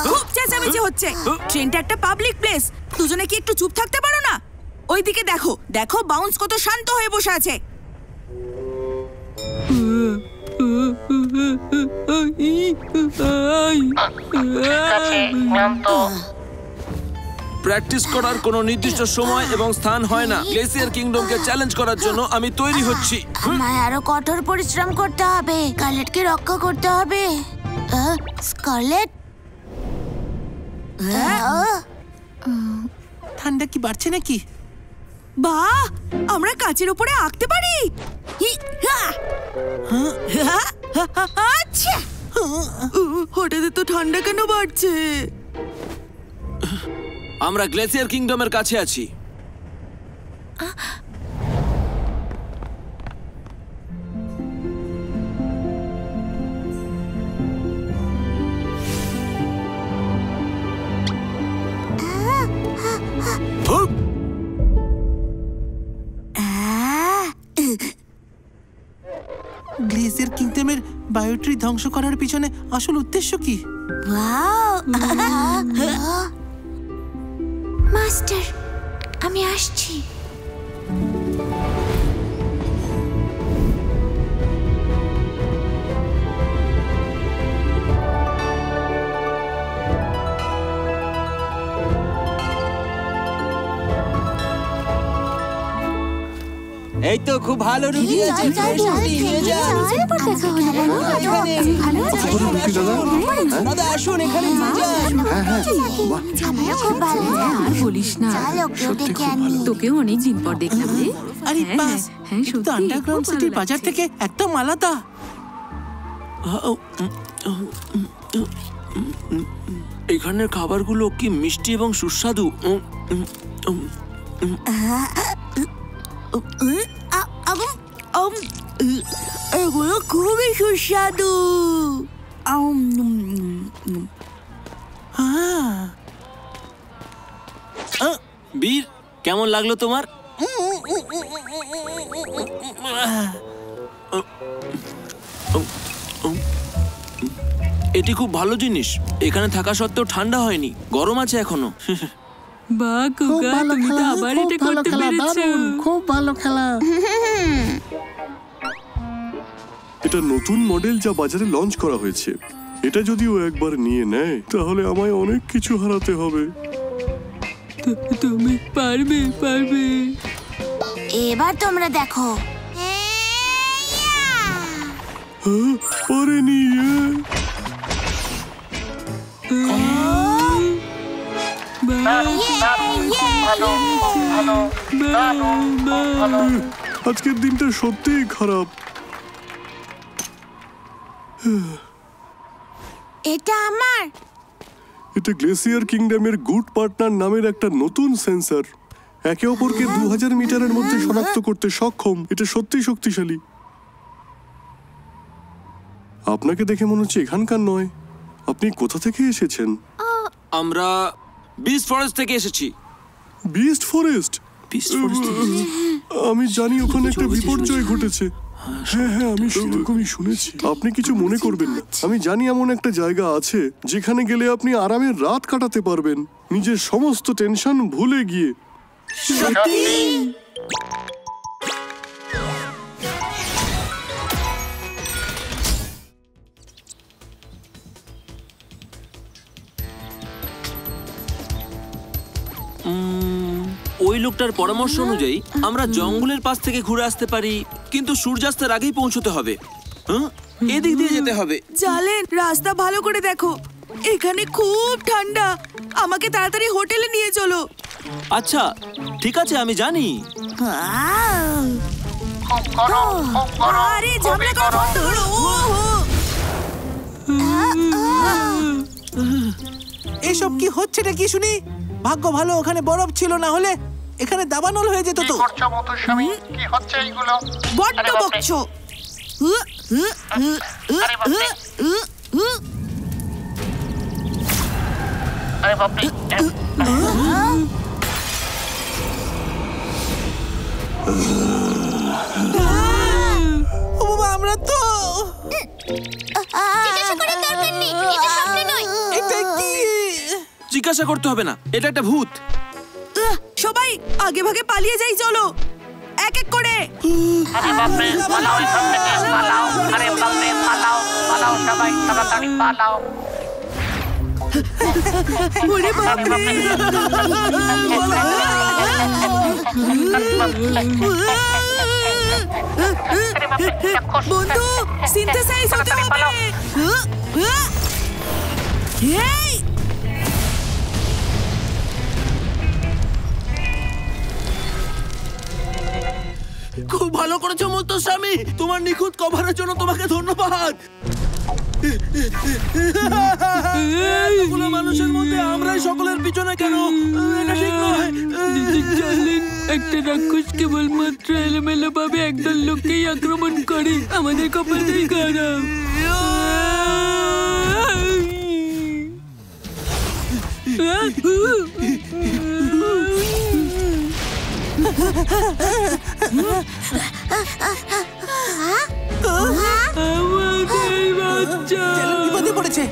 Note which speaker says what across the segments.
Speaker 1: খুব চেঁচামেচি হচ্ছে। ট্রেনটা একটা পাবলিক প্লেস, দুজনে কি একটু চুপ থাকতে পারো না? ওইদিকে দেখো, দেখো বাউন্স কত শান্ত হয়ে বসে আছে।
Speaker 2: প্র্যাকটিস করার কোনো নির্দিষ্ট সময় এবং স্থান হয় না। গ্লেসিয়ার কিংডমকে চ্যালেঞ্জ করার জন্য আমি তৈরি হচ্ছি।
Speaker 3: আমায় আরো কঠোর পরিশ্রম করতে হবে, স্কারলেটকে রক্ষা করতে হবে। স্কারলেট,
Speaker 4: ঠান্ডা কি বাড়ছে নাকি?
Speaker 1: বাহ, আমরা কাচের উপরে আঁকতে পারি। আচ্ছা, হঠাৎ তো ঠান্ডা কেন বাড়ছে?
Speaker 2: আমরা গ্লেসিয়ার কিংডমের কাছে আছি।
Speaker 4: গ্লেসিয়ার কিংডমের বায়োট্রি ধ্বংস করার পিছনে আসল উদ্দেশ্য কি?
Speaker 3: মাস্টার, আমি আসছি।
Speaker 5: এই তো খুব ভালো রুটি আছে। দাদা আসুন এখানে।
Speaker 6: বলিস না, তোকেও অনেকদিন পর দেখলাম রে।
Speaker 4: আরে বাস, তো আন্ডারগ্রাউন্ড সিটির বাজার থেকে একদম আলাদা।
Speaker 2: এখানের খাবারগুলো কি মিষ্টি এবং সুস্বাদু।
Speaker 1: এগুলো খুবই সুস্বাদু।
Speaker 2: বীর, কেমন লাগলো তোমার? এটি খুব ভালো জিনিস। এখানে থাকা সত্ত্বেও ঠান্ডা হয়নি, গরম আছে এখনো।
Speaker 6: বাহ কুকা, তুমি তো আবার এটা করতে পেরেছো।
Speaker 7: খুব ভালো খেলা।
Speaker 8: এটা নতুন মডেল যা বাজারে লঞ্চ করা হয়েছে। এটা যদি ও একবার নিয়ে নেয় তাহলে আমায় অনেক কিছু হারাতে হবে।
Speaker 6: তুমি পারবে, পারবে।
Speaker 3: এবার তোমরা দেখো।
Speaker 8: পারেনি। আজকের দিনটা সত্যিই খারাপ।
Speaker 3: এটা আমার।
Speaker 8: এটা গ্লেসিয়ার কিংডমের গুড পার্টনার নামের একটা নতুন সেন্সর। একে অপরকে 2000 মিটারের মধ্যে শনাক্ত করতে সক্ষম। এটা সত্যিই শক্তিশালী। আপনাকে দেখে মনে হচ্ছে এখানকার নয়। আপনি কোথা থেকে এসেছেন?
Speaker 2: আমরা বিস্ট ফরেস্ট থেকে এসেছি।
Speaker 8: Beast forest? আমি জানি ওখানে একটা বিপর্যয় ঘটেছে। হ্যাঁ হ্যাঁ, আমি সেরকমই শুনেছি। আপনি কিছু মনে করবেন না। আমি জানি এমন একটা জায়গা আছে যেখানে গেলে আপনি আরামের রাত কাটাতে পারবেন, নিজের সমস্ত টেনশন ভুলে গিয়ে।
Speaker 2: ওই লোকটার পরামর্শ অনুযায়ী আমরা জঙ্গলের পাশ থেকে ঘুরে আসতে পারি, কিন্তু সূর্যাস্তের আগেই পৌঁছতে হবে। এদিক দিয়ে যেতে হবে।
Speaker 1: জালেন, রাস্তা ভালো করে দেখো, এখানে খুব ঠান্ডা। আমাকে তাড়াতাড়ি হোটেলে নিয়ে চলো।
Speaker 2: আচ্ছা ঠিক আছে, আমি জানি।
Speaker 1: আরে ঝামেলা করা বন্ধ করো।
Speaker 4: এসব কি হচ্ছেটা কি শুনি? ভাগ্য ভালো ওখানে বরফ ছিল, না হলে এখানে দাবানল হয়ে যেত। তো
Speaker 7: কি হচ্ছে এইগুলো?
Speaker 1: বড্ড বকছো।
Speaker 7: আরে বাপরে।
Speaker 4: ও বাবা, আমরা তো
Speaker 3: জিজ্ঞাসা করার দরকার নেই, এটা স্বপ্ন নয়।
Speaker 2: জিজ্ঞাসা করতে হবে না, এটা একটা ভূত।
Speaker 1: সবাই আগে ভাগে পালিয়ে যাই, চলো এক এক করে।
Speaker 7: আরে বাপরে, পালাও এখান থেকে, পালাও। আরে বাপরে, পালাও পালাও, সবাই তাড়াতাড়ি পালাও।
Speaker 1: ওরে বাপরে, বন্ধু সিনথেসাইজ হতে হবে। এই
Speaker 2: খুব ভালো করেছো মুত্তস্বামী, তোমার নিখুঁত কভারের জন্য তোমাকে ধন্যবাদ। এতগুলো মানুষের মধ্যে আমরাই সকলের পিছনে কেন? এটা ঠিক নয়।
Speaker 6: একটা রাক্ষস কেবলমাত্র এলোমেলো ভাবে একদল লোককেই আক্রমণ করে, আমাদের কপালটাই খারাপ। আমাদের বাচ্চা
Speaker 4: বিপদে পড়েছে।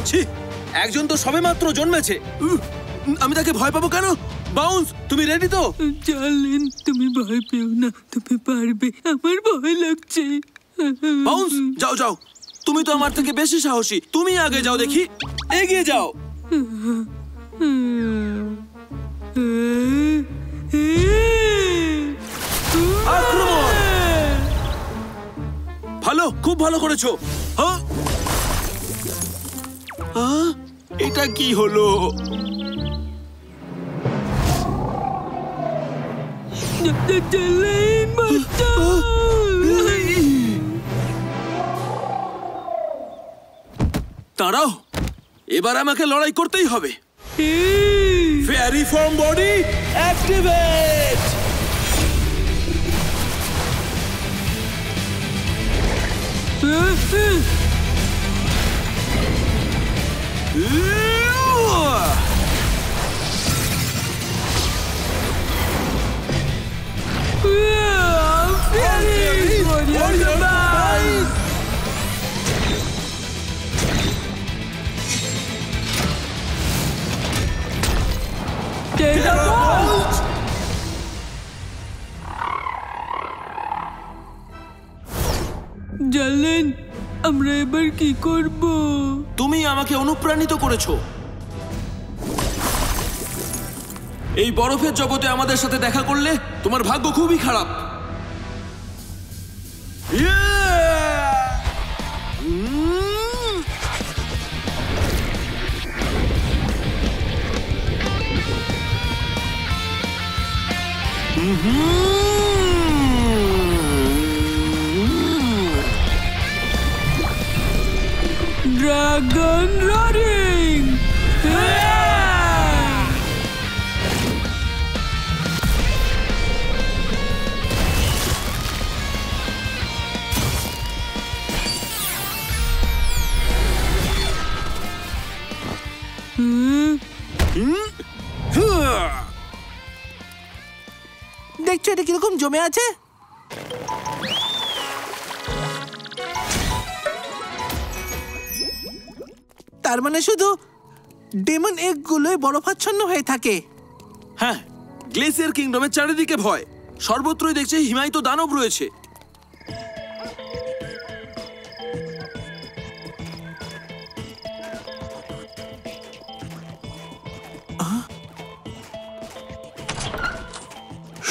Speaker 2: ছি, একজন তো সবেমাত্র জন্মেছে, আমি তাকে ভয় পাবো কেন? বাউন্স, তুমি রেডি তো?
Speaker 6: জানলেন, তুমি ভয় পেও না, তুমি পারবে, আমার ভয় লাগছে।
Speaker 2: বাউন্স, যাও যাও, তুমি তো আমার থেকে বেশি সাহসী, তুমি আগে যাও, দেখি, এগিয়ে যাও। আক্রমণ! ভালো, খুব ভালো করেছো। হ্যাঁ, এটা কি হলো? দাঁড়াও, এবার আমাকে লড়াই করতেই হবে। Fairy form body activate!
Speaker 6: জানলেন, আমরা এবার কি করব?
Speaker 2: তুমি আমাকে অনুপ্রাণিত করেছো। এই বরফের জগতে আমাদের সাথে দেখা করলে তোমার ভাগ্য খুবই খারাপ।
Speaker 6: Dragon roaring!
Speaker 4: দেখছো এটা কিরকম জমে আছে? তার মানে শুধু ডেমন এগ গুলোই বরফাচ্ছন্ন হয়ে থাকে।
Speaker 2: হ্যাঁ, গ্লেসিয়ার কিংডমের চারিদিকে ভয়, সর্বত্রই দেখছি হিমায়িত দানব রয়েছে।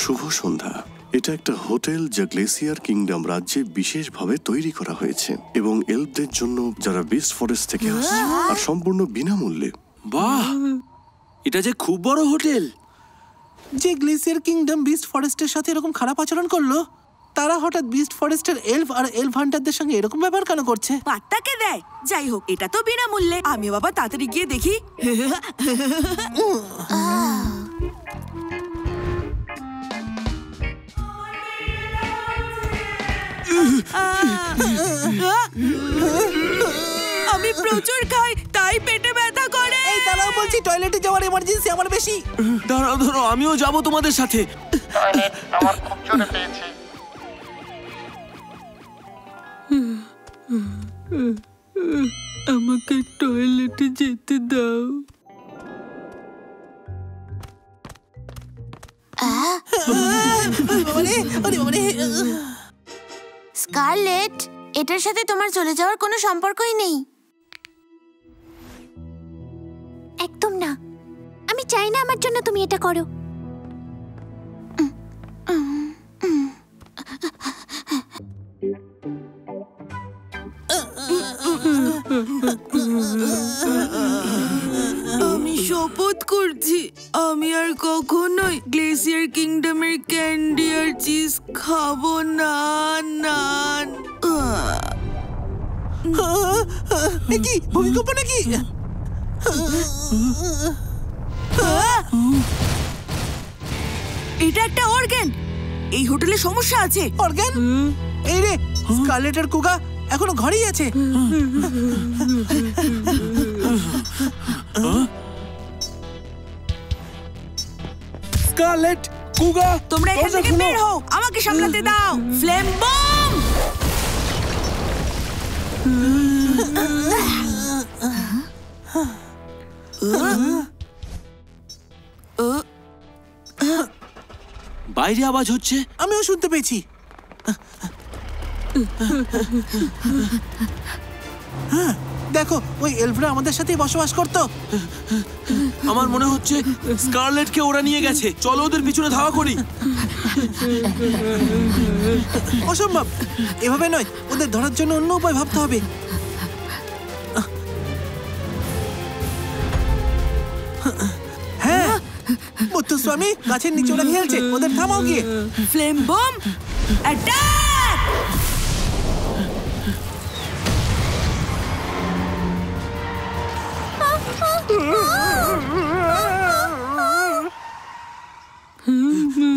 Speaker 8: শুভ সন্ধ্যা। এটা একটা হোটেল যা গ্লেসিয়ার কিংডম রাজ্যে বিশেষভাবে তৈরি করা হয়েছে এবং এলফদের জন্য যারা বিস্ট ফরেস্ট থেকে আসছে, আর সম্পূর্ণ বিনামূল্যে।
Speaker 2: বাহ, এটা যে খুব বড় হোটেল।
Speaker 4: যে গ্লেসিয়ার কিংডম বিস্ট ফরেস্টের সাথে এরকম খারাপ আচরণ করলো, তারা হঠাৎ বিস্ট ফরেস্টের এলফ আর এলফ হান্টারদের সঙ্গে এরকম ব্যবহার কেন করছে?
Speaker 1: পাত্তাকে দেয়। যাই হোক, এটা তো বিনামূল্যে। আমি বাবা তাড়াতাড়ি গিয়ে দেখি। আমি প্রচুর খাই তাই পেটে ব্যথা করে।
Speaker 4: এই দাঁড়াও, বলছি টয়লেটে যাওয়ার এমার্জেন্সি আমার বেশি।
Speaker 2: দাঁড়াও দাঁড়াও, আমিও যাব তোমাদের সাথে।
Speaker 7: টয়লেট আমার খুব জোরে পেয়েছে।
Speaker 6: আমাকে টয়লেটে যেতে দাও।
Speaker 3: স্কারলেট, এটার সাথে তোমার চলে যাওয়ার কোনো সম্পর্কই নেই। একদম না, আমি চাই না আমার জন্য তুমি এটা করো।
Speaker 1: আমি শপথ করছি আমি আর কখনোই গ্লেসিয়ার কিংডমের ক্যান্ডি আর চিজ খাবো না।
Speaker 4: কি ভূমিকম্প নাকি?
Speaker 1: এটা একটা অর্গান। এই হোটেলে সমস্যা আছে।
Speaker 4: অর্গান? এই রে, স্কারলেট আর কুগা এখনো ঘরেই আছে।
Speaker 2: স্কারলেট, কুগা,
Speaker 1: তোমরা এখান থেকে বের হও, আমাকে সামলাতে দাও। Flame bomb!
Speaker 2: বাইরে আওয়াজ হচ্ছে।
Speaker 4: আমিও শুনতে পেয়েছি। হ্যাঁ, দেখো ওই এলফরা আমাদের সাথেই বসবাস করতো।
Speaker 2: আমার মনে হচ্ছে স্কারলেটকে ওরা নিয়ে গেছে। চলো ওদের পিছনে ধাওয়া করি।
Speaker 4: অসম্ভব, এভাবে নয়, ওদের ধরার জন্য অন্য উপায় ভাবতে হবে। হ্যাঁ, মুত্তুস্বামী, গাছের নিচে ওরা খেলছে, ওদের থামাও গিয়ে।
Speaker 1: Flame bomb attack!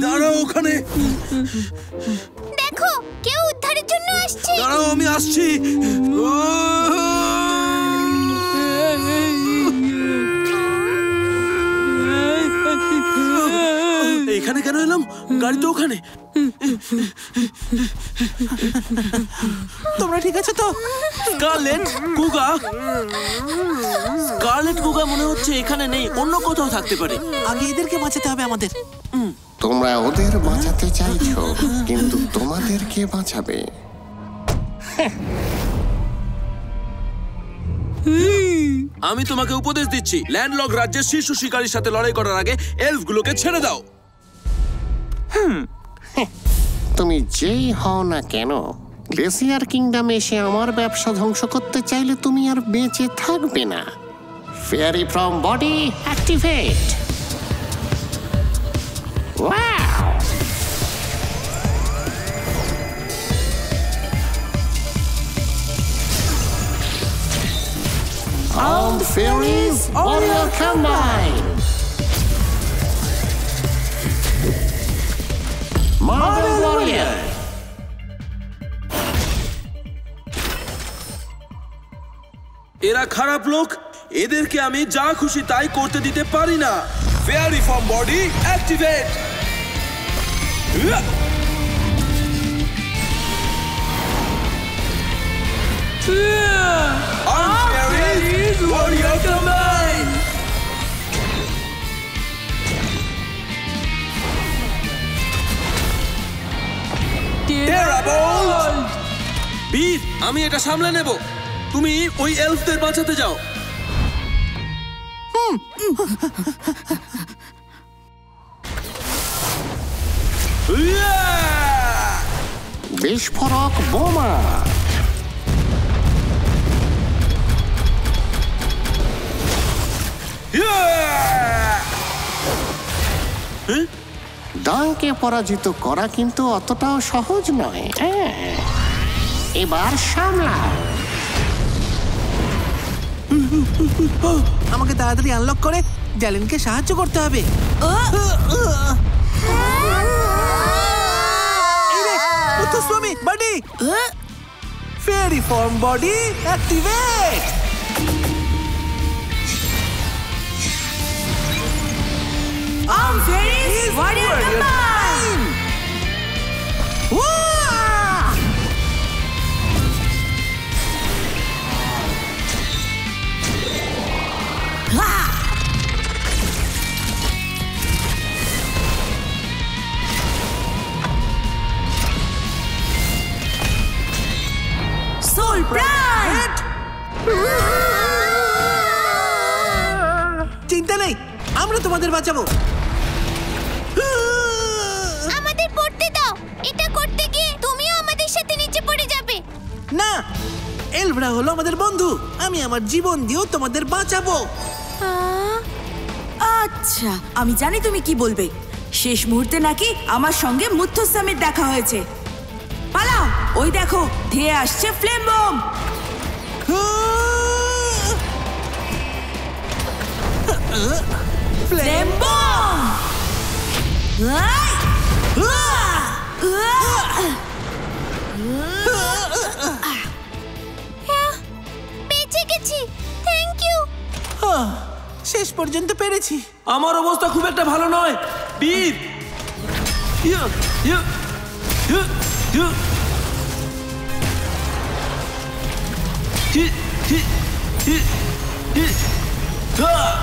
Speaker 2: দাঁড়াও ওখানে,
Speaker 3: দেখো, কেউ উদ্ধারের জন্য আসছে।
Speaker 2: দাঁড়াও আমি আসছি। এখানে কেন এলাম? গাড়ি তো ওখানে।
Speaker 4: তোমরা ঠিক আছে তো?
Speaker 2: স্কারলেট, কুগা। স্কারলেট, কুগা মনে হচ্ছে এখানে নেই, অন্য কোথাও থাকতে পারে।
Speaker 4: আগে এদেরকে বাঁচাতে হবে আমাদের।
Speaker 9: তোমরা ওদের বাঁচাতে চাইছো, কিন্তু তোমাদের কে বাঁচাবে?
Speaker 2: আমি তোমাকে উপদেশ দিচ্ছি, ল্যান্ডলক রাজ্যের শীর্ষ শিকারীর সাথে লড়াই করার আগে এলফগুলোকে ছেড়ে দাও।
Speaker 9: তুমি যেই হও না কেন, গ্লেসিয়ার কিংডমে এসে আমার ব্যবসা ধ্বংস করতে চাইলে তুমি আর বেঁচে থাকবে না। Fairy from body activate. Wow! All the fairies, warrior combine! Marble warrior!
Speaker 2: এরা খারাপ লোক, এদেরকে আমি যা খুশি তাই করতে দিতে পারি না। Fairy form body activate. Warrior combine! Terrorbolt! বীর, আমি এটা সামলে নেব। তুমি ওই এলফদের বাঁচাতে যাও।
Speaker 9: বিস্ফোরক বোমা। ডাঙ্কে পরাজিত করা কিন্তু অতটাও সহজ নয়। এবার সামলাও।
Speaker 4: আমাকে তাড়াতাড়ি আনলক করে জ্যালেনকে সাহায্য করতে হবে। Muthuswamy, buddy, fairy form body activate.
Speaker 1: Arm fairies warrior combine. Soul pride.
Speaker 4: চিন্তা নেই, আমরা তোমাদের বাঁচাবো।
Speaker 3: আমাদের পড়তে দাও। এটা করতে গিয়ে তুমিও আমাদের সাথে নিচে পড়ে যাবে।
Speaker 4: না, এলভরা হলো আমাদের বন্ধু। আমি আমার জীবন দিয়েও তোমাদের বাঁচাবো।
Speaker 1: আচ্ছা, আমি জানি তুমি কি বলবে। শেষ মুহূর্তে নাকি আমার সঙ্গে মুথুসামের দেখা হয়েছে। পালাও, ওই দেখো ধেয়ে আসছে ফ্লেম বম। Flame bomb.
Speaker 3: বেঁচে গেছি, থ্যাংক ইউ।
Speaker 4: শেষ পর্যন্ত পেরেছি।
Speaker 2: আমার অবস্থা খুব একটা ভালো নয়, বীর। ইয়া, ইয়া, ইয়া, ইয়া। হি, হি, হি, হি। আহ!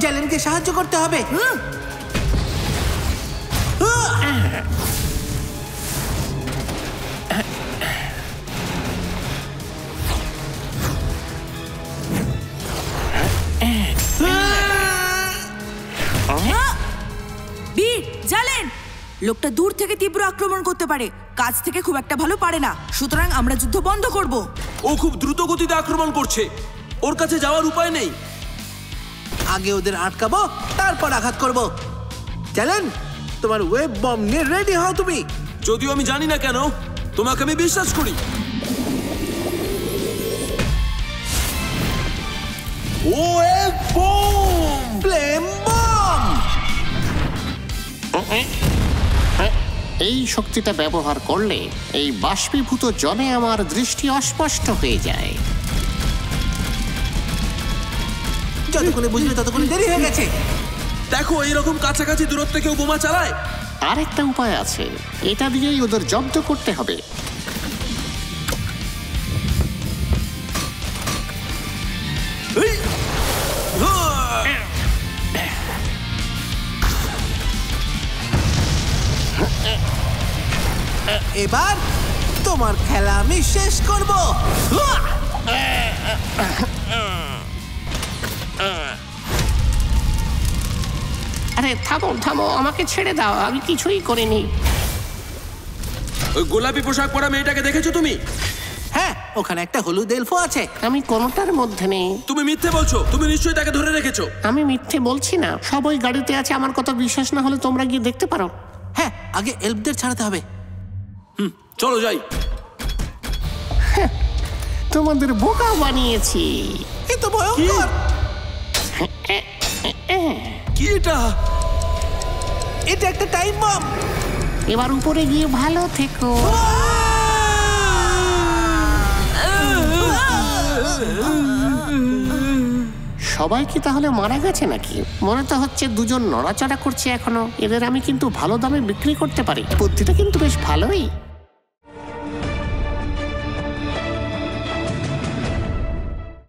Speaker 4: জ্যালেনকে সাহায্য করতে হবে।
Speaker 1: বীর, জালেন, লোকটা দূর থেকে তীব্র আক্রমণ করতে পারে, কাছ থেকে খুব একটা ভালো পারে না। সুতরাং আমরা যুদ্ধ বন্ধ করব।
Speaker 2: ও খুব দ্রুত গতিতে আক্রমণ করছে, ওর কাছে যাওয়ার উপায় নেই।
Speaker 4: আগে ওদের আটকাবো, তারপর আঘাত করব। চ্যালেঞ্জ, তোমার ওয়েব বম নিয়ে রেডি হও তুমি।
Speaker 2: যদিও আমি জানি না কেন, তোমাকে আমি বিশ্বাস করি। Web bomb,
Speaker 4: flame bomb.
Speaker 9: এই শক্তিটা ব্যবহার করলে এই বাষ্পীভূত জলে আমার দৃষ্টি অস্পষ্ট হয়ে যায়।
Speaker 4: যতক্ষণে বুঝলে ততক্ষণে দেরি হয়ে গেছে।
Speaker 2: দেখো এইরকম কাছাকাছি দূরত্বে কেউ বোমা চালায়।
Speaker 9: আরেকটা উপায় আছে, এটা দিয়েই ওদের জব্দ করতে হবে।
Speaker 2: এই!
Speaker 4: এবার তোমার খেলা আমি শেষ করব।
Speaker 9: আরে থামো থামো, আমাকে ছেড়ে দাও, আমি কিছুই করিনি।
Speaker 2: ওই গোলাপি পোশাক পরা মেয়েটাকে দেখেছো তুমি?
Speaker 4: হ্যাঁ, ওখানে একটা হলুদ এলফও আছে।
Speaker 9: আমি কোনোটার মধ্যে নেই।
Speaker 2: তুমি মিথ্যে বলছো, তুমি নিশ্চয়ই তাকে ধরে রেখেছো।
Speaker 9: আমি মিথ্যে বলছি না, সবাই গাড়িতে আছে। আমার কথা বিশ্বাস না হলে তোমরা গিয়ে দেখতে পারো।
Speaker 4: হ্যাঁ, আগে এলফদের ছাড়াতে হবে।
Speaker 2: চলো যাই।
Speaker 9: তোমাদের বোকা বানিয়েছি।
Speaker 4: এ তো ভয়ঙ্কর।
Speaker 2: কি এটা?
Speaker 4: এটা একটা টাইম বম।
Speaker 9: এবার উপরে গিয়ে ভালো থেকো। সবাই কি তাহলে মারা গেছে নাকি? মনে তো হচ্ছে দুজন নড়াচড়া করছে এখনো। এদের আমি কিন্তু ভালো দামে বিক্রি করতে পারি। বুদ্ধিটা কিন্তু বেশ ভালোই।